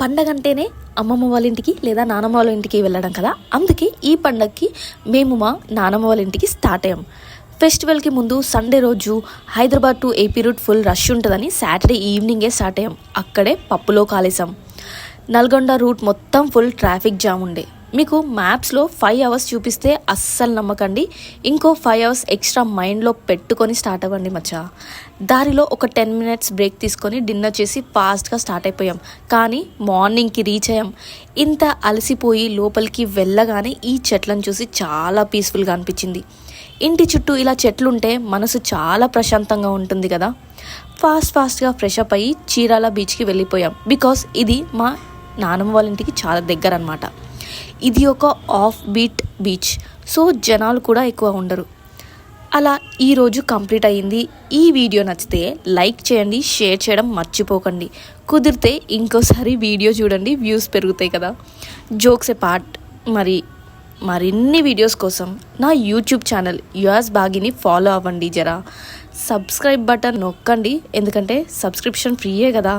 పండగ అంటేనే అమ్మమ్మ వాళ్ళ ఇంటికి లేదా నానమ్మ వాళ్ళ ఇంటికి వెళ్ళడం కదా. అందుకే ఈ పండగకి మేము మా నానమ్మ వాళ్ళ ఇంటికి స్టార్ట్ అయ్యాం. ఫెస్టివల్కి ముందు సండే రోజు Hyderabad to AP route full rush ఉంటుందని సాటర్డే ఈవినింగే స్టార్ట్ అయ్యాం. అక్కడే పప్పులో కాలేసాం. నల్గొండ రూట్ మొత్తం ఫుల్ ట్రాఫిక్ జామ్ ఉండే. మీకు మ్యాప్స్లో 5 hours చూపిస్తే అస్సలు నమ్మకండి. ఇంకో 5 hours ఎక్స్ట్రా మైండ్లో పెట్టుకొని స్టార్ట్ అవ్వండి మచ్చా. దారిలో ఒక 10 minutes బ్రేక్ తీసుకొని డిన్నర్ చేసి ఫాస్ట్గా స్టార్ట్ అయిపోయాం. కానీ మార్నింగ్కి రీచ్ అయ్యాం. ఇంత అలసిపోయి లోపలికి వెళ్ళగానే ఈ చెట్లను చూసి చాలా పీస్ఫుల్గా అనిపించింది. ఇంటి చుట్టూ ఇలా చెట్లుంటే మనసు చాలా ప్రశాంతంగా ఉంటుంది కదా. ఫాస్ట్గా ఫ్రెష్ అప్ అయ్యి చీరాల బీచ్కి వెళ్ళిపోయాం. బికాస్ ఇది మా నానమ్మ వాళ్ళ ఇంటికి చాలా దగ్గర అనమాట. ఇది ఒక ఆఫ్ బీచ్, సో జనాలు కూడా ఎక్కువ ఉండరు. అలా ఈరోజు కంప్లీట్ అయ్యింది. ఈ వీడియో నచ్చితే లైక్ చేయండి, షేర్ చేయడం మర్చిపోకండి. కుదిరితే ఇంకోసారి వీడియో చూడండి, వ్యూస్ పెరుగుతాయి కదా. జోక్స్ ఏ పార్ట్. మరిన్ని వీడియోస్ కోసం నా యూట్యూబ్ ఛానల్ యువర్స్ బాగిని ఫాలో అవ్వండి. జరా సబ్స్క్రైబ్ బటన్ నొక్కండి, ఎందుకంటే సబ్స్క్రిప్షన్ ఫ్రీయే కదా.